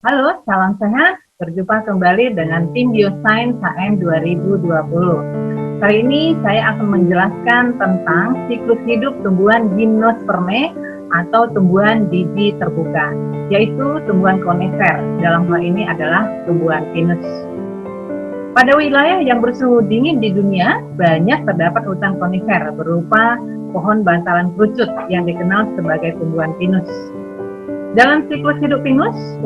Halo, salam sehat. Berjumpa kembali dengan tim Biosains HM 2020. Kali ini saya akan menjelaskan tentang siklus hidup tumbuhan gimnospermae atau tumbuhan biji terbuka, yaitu tumbuhan konifer. Dalam hal ini adalah tumbuhan pinus. Pada wilayah yang bersuhu dingin di dunia, banyak terdapat hutan konifer berupa pohon bantalan kerucut yang dikenal sebagai tumbuhan pinus. Dalam siklus hidup pinus,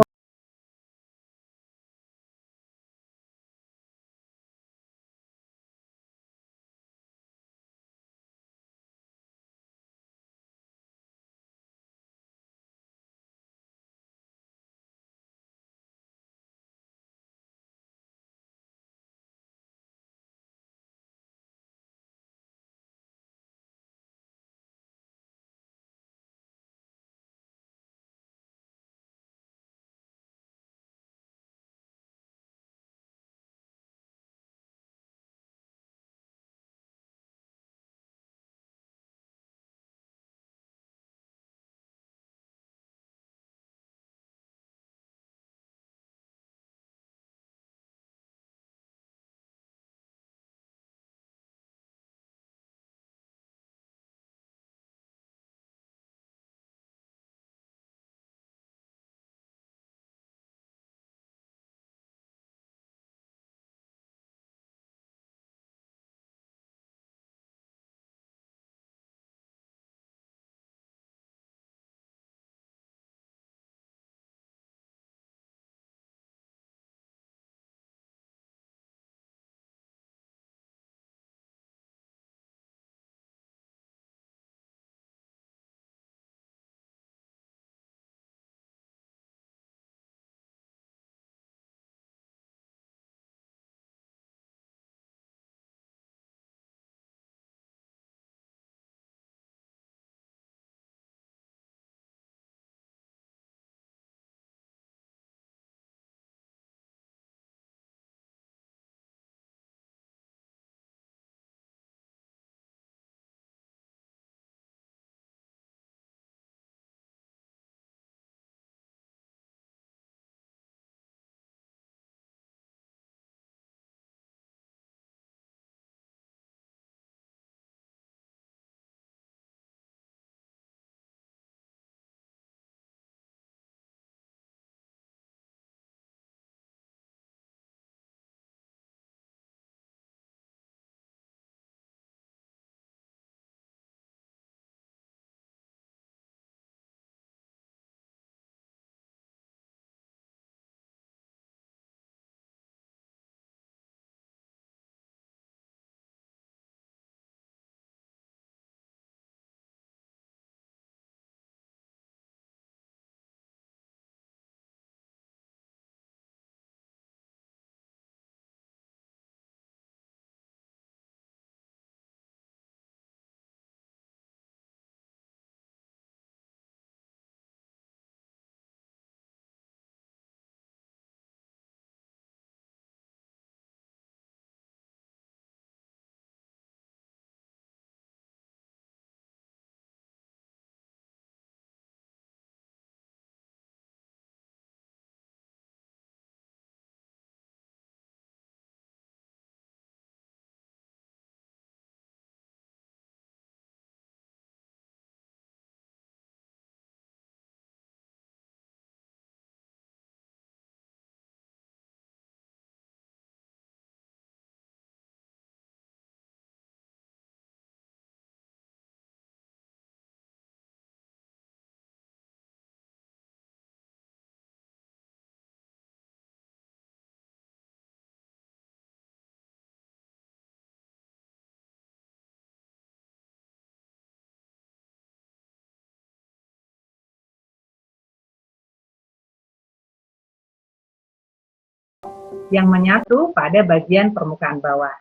yang menyatu pada bagian permukaan bawah.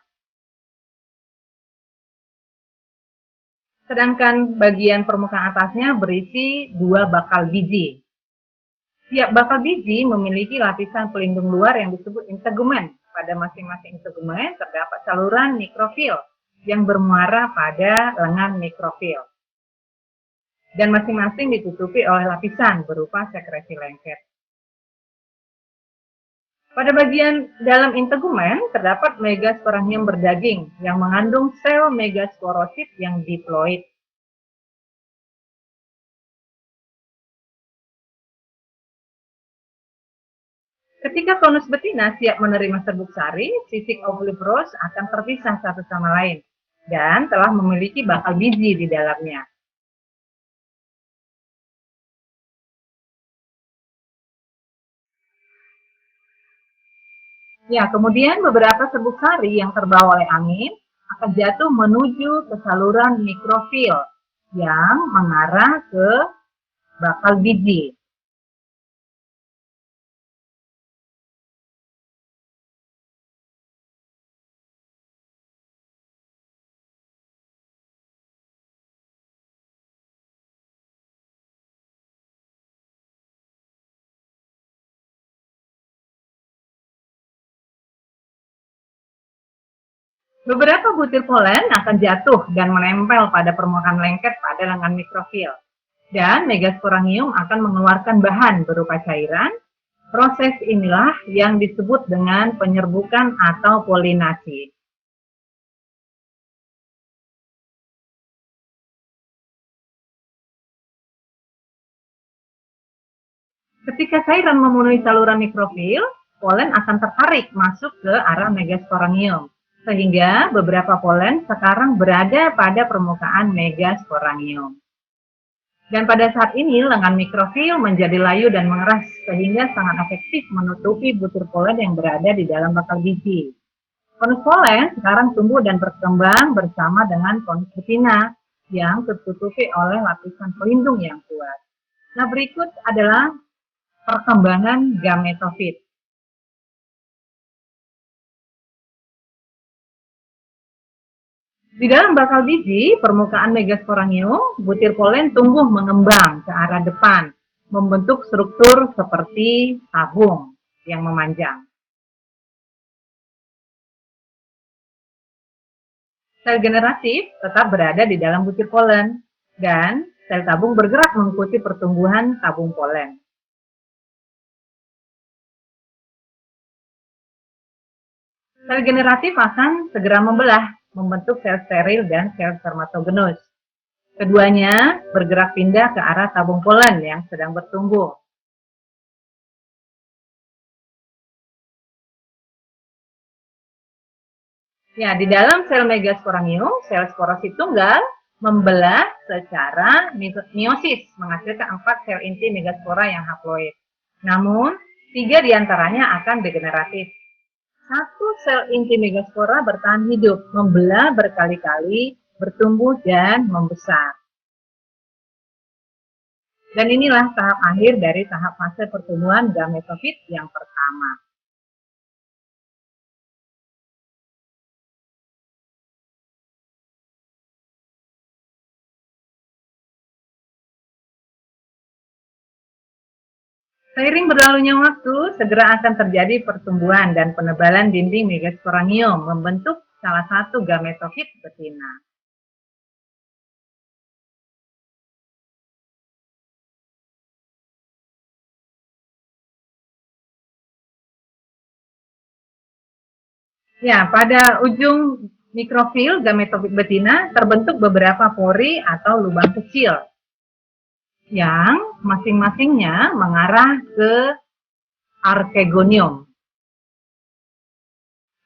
Sedangkan bagian permukaan atasnya berisi dua bakal biji. Tiap bakal biji memiliki lapisan pelindung luar yang disebut integumen. Pada masing-masing integumen terdapat saluran mikrofil yang bermuara pada lengan mikrofil. Dan masing-masing ditutupi oleh lapisan berupa sekresi lengket. Pada bagian dalam integumen terdapat megasporangium berdaging yang mengandung sel megasporosit yang diploid. Ketika konus betina siap menerima serbuk sari, sisik oviparous akan terpisah satu sama lain dan telah memiliki bakal biji di dalamnya. Ya, kemudian beberapa serbuk sari yang terbawa oleh angin akan jatuh menuju ke saluran mikrofil yang mengarah ke bakal biji. Beberapa butir polen akan jatuh dan menempel pada permukaan lengket pada lengan mikrofil. Dan megasporangium akan mengeluarkan bahan berupa cairan. Proses inilah yang disebut dengan penyerbukan atau polinasi. Ketika cairan memenuhi saluran mikrofil, polen akan tertarik masuk ke arah megasporangium. Sehingga beberapa polen sekarang berada pada permukaan megasporangium. Dan pada saat ini, lengan mikrofil menjadi layu dan mengeras, sehingga sangat efektif menutupi butir polen yang berada di dalam bakal biji. Konus polen sekarang tumbuh dan berkembang bersama dengan konus betina yang tertutupi oleh lapisan pelindung yang kuat. Nah, berikut adalah perkembangan gametofit. Di dalam bakal biji, permukaan megasporangium, butir polen tumbuh mengembang ke arah depan, membentuk struktur seperti tabung yang memanjang. Sel generatif tetap berada di dalam butir polen, dan sel tabung bergerak mengikuti pertumbuhan tabung polen. Sel generatif akan segera membelah, membentuk sel steril dan sel spermatogenus. Keduanya bergerak pindah ke arah tabung polen yang sedang bertumbuh. Ya, di dalam sel megasporangium, sel sporosit tunggal membelah secara meiosis, menghasilkan 4 sel inti megaspora yang haploid. Namun, 3 diantaranya akan degeneratif. Satu sel inti megaspora bertahan hidup, membelah berkali-kali, bertumbuh dan membesar. Dan inilah tahap akhir dari tahap fase pertumbuhan gametofit yang pertama. Seiring berlalunya waktu, segera akan terjadi pertumbuhan dan penebalan dinding megasporangium membentuk salah satu gametofit betina. Ya, pada ujung mikrofil gametofit betina terbentuk beberapa pori atau lubang kecil yang masing-masingnya mengarah ke archegonium.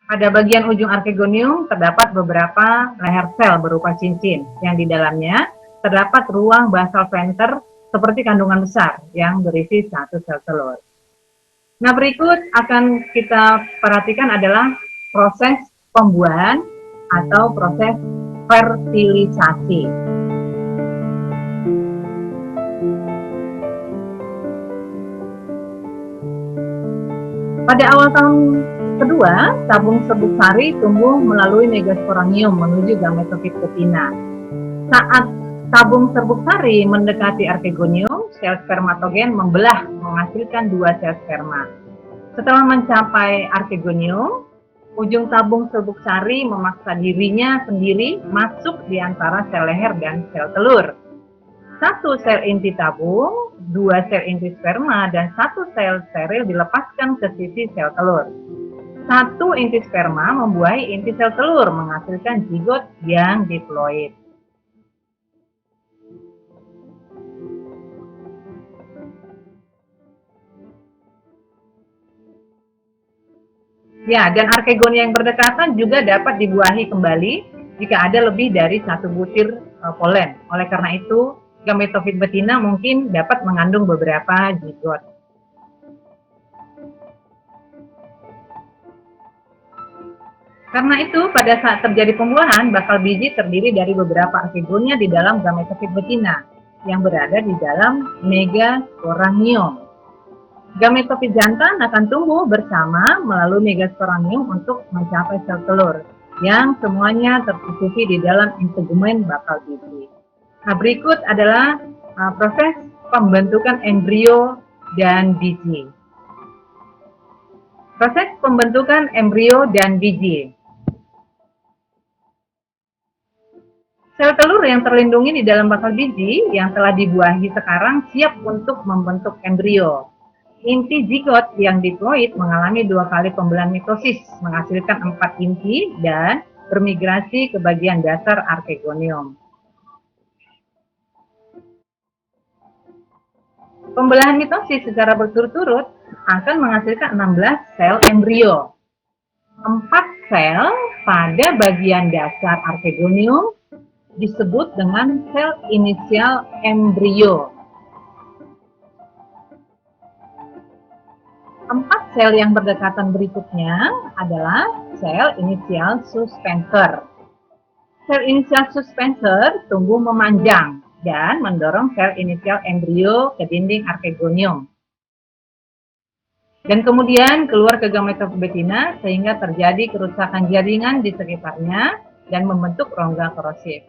Pada bagian ujung archegonium terdapat beberapa leher sel berupa cincin yang di dalamnya terdapat ruang basal venter seperti kandungan besar yang berisi satu sel telur. Nah, berikut akan kita perhatikan adalah proses pembuahan atau proses fertilisasi. Pada awal tahun kedua, tabung serbuk sari tumbuh melalui megasporangium menuju gametofit betina. Saat tabung serbuk sari mendekati archegonium, sel spermatogen membelah menghasilkan 2 sel sperma. Setelah mencapai archegonium, ujung tabung serbuk sari memaksa dirinya sendiri masuk di antara sel leher dan sel telur. Satu sel inti tabung 2 sel inti sperma dan 1 sel steril dilepaskan ke sisi sel telur. 1 inti sperma membuahi inti sel telur menghasilkan zigot yang diploid. Ya, dan arkegonia yang berdekatan juga dapat dibuahi kembali jika ada lebih dari 1 butir polen. Oleh karena itu, gametofit betina mungkin dapat mengandung beberapa zigot. Karena itu, pada saat terjadi pembuahan, bakal biji terdiri dari beberapa arkegonia di dalam gametofit betina yang berada di dalam megasporangium. Gametofit jantan akan tumbuh bersama melalui megasporangium untuk mencapai sel telur, yang semuanya tersusupi di dalam integumen bakal biji. Nah, berikut adalah proses pembentukan embrio dan biji. Proses pembentukan embrio dan biji. Sel telur yang terlindungi di dalam bakal biji yang telah dibuahi sekarang siap untuk membentuk embrio. Inti zigot yang diploid mengalami 2 kali pembelahan mitosis, menghasilkan 4 inti dan bermigrasi ke bagian dasar archegonium. Pembelahan mitosis secara berturut-turut akan menghasilkan 16 sel embrio. 4 sel pada bagian dasar archegonium disebut dengan sel inisial embrio. 4 sel yang berdekatan berikutnya adalah sel inisial suspensor. Sel inisial suspensor tumbuh memanjang dan mendorong sel inisial embrio ke dinding archegonium. Dan kemudian keluar ke gametofit betina sehingga terjadi kerusakan jaringan di sekitarnya dan membentuk rongga korosif.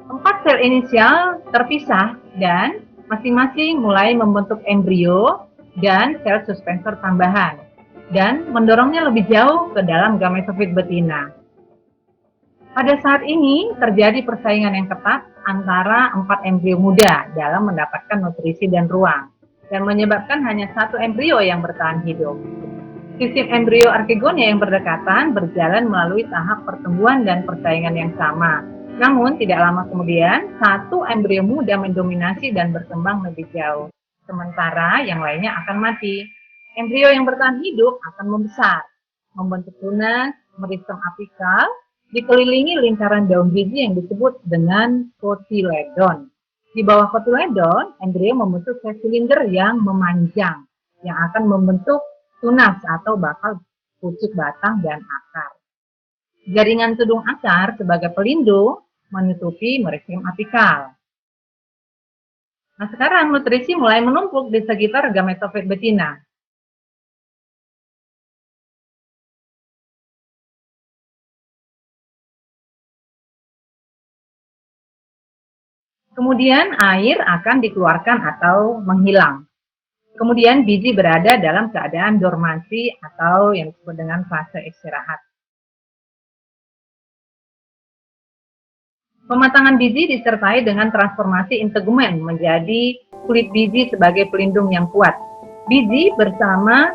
4 sel inisial terpisah dan masing-masing mulai membentuk embrio dan sel suspensor tambahan dan mendorongnya lebih jauh ke dalam gametofit betina. Pada saat ini terjadi persaingan yang ketat antara 4 embrio muda dalam mendapatkan nutrisi dan ruang dan menyebabkan hanya 1 embrio yang bertahan hidup. Sistem embrio archegonia yang berdekatan berjalan melalui tahap pertumbuhan dan persaingan yang sama. Namun tidak lama kemudian 1 embrio muda mendominasi dan berkembang lebih jauh. Sementara yang lainnya akan mati. Embrio yang bertahan hidup akan membesar, membentuk tunas, meristem apikal, dikelilingi lingkaran daun biji yang disebut dengan kotiledon. Di bawah kotiledon, embrio membentuk sel silinder yang memanjang, yang akan membentuk tunas atau bakal pucuk batang dan akar. Jaringan tudung akar sebagai pelindung menutupi meristem apikal. Nah, sekarang nutrisi mulai menumpuk di sekitar gametofit betina. Kemudian air akan dikeluarkan atau menghilang. Kemudian biji berada dalam keadaan dormansi atau yang disebut dengan fase istirahat. Pematangan biji disertai dengan transformasi integumen menjadi kulit biji sebagai pelindung yang kuat. Biji bersama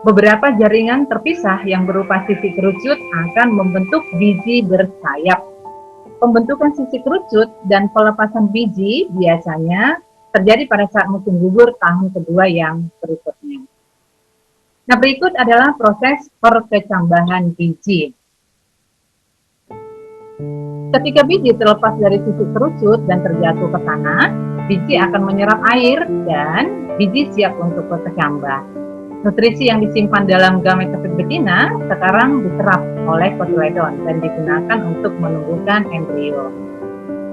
beberapa jaringan terpisah yang berupa sisi kerucut akan membentuk biji bersayap. Pembentukan sisi kerucut dan pelepasan biji biasanya terjadi pada saat musim gugur tahun kedua yang berikutnya. Nah, berikut adalah proses perkecambahan biji. Ketika biji terlepas dari sisi kerucut dan terjatuh ke tanah, biji akan menyerap air dan biji siap untuk berkecambah. Nutrisi yang disimpan dalam gametofit betina sekarang diserap oleh kotiledon dan digunakan untuk menumbuhkan embrio.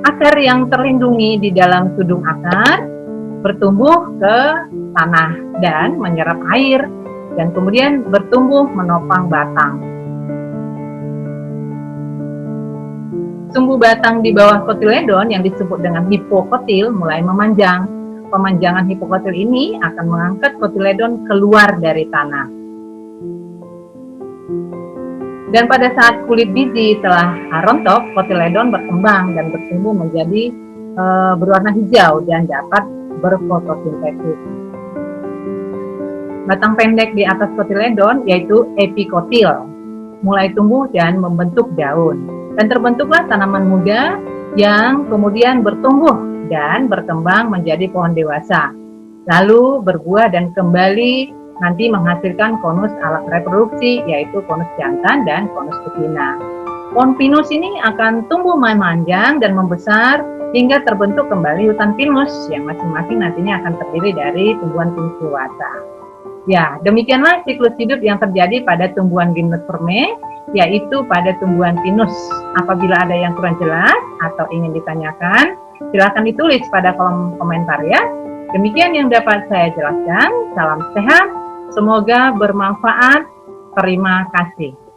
Akar yang terlindungi di dalam tudung akar bertumbuh ke tanah dan menyerap air dan kemudian bertumbuh menopang batang. Sumbu batang di bawah kotiledon yang disebut dengan hipokotil mulai memanjang. Pemanjangan hipokotil ini akan mengangkat kotiledon keluar dari tanah. Dan pada saat kulit biji telah rontok, kotiledon berkembang dan bertumbuh menjadi berwarna hijau dan dapat berfotosintesis. Batang pendek di atas kotiledon yaitu epikotil, mulai tumbuh dan membentuk daun. Dan terbentuklah tanaman muda yang kemudian bertumbuh dan berkembang menjadi pohon dewasa. Lalu berbuah dan kembali nanti menghasilkan konus alat reproduksi yaitu konus jantan dan konus betina. Pohon pinus ini akan tumbuh memanjang dan membesar hingga terbentuk kembali hutan pinus yang masing-masing nantinya akan terdiri dari tumbuhan pinus dewasa. Ya, demikianlah siklus hidup yang terjadi pada tumbuhan gimnospermae, yaitu pada tumbuhan pinus. Apabila ada yang kurang jelas atau ingin ditanyakan, silakan ditulis pada kolom komentar ya. Demikian yang dapat saya jelaskan. Salam sehat, semoga bermanfaat. Terima kasih.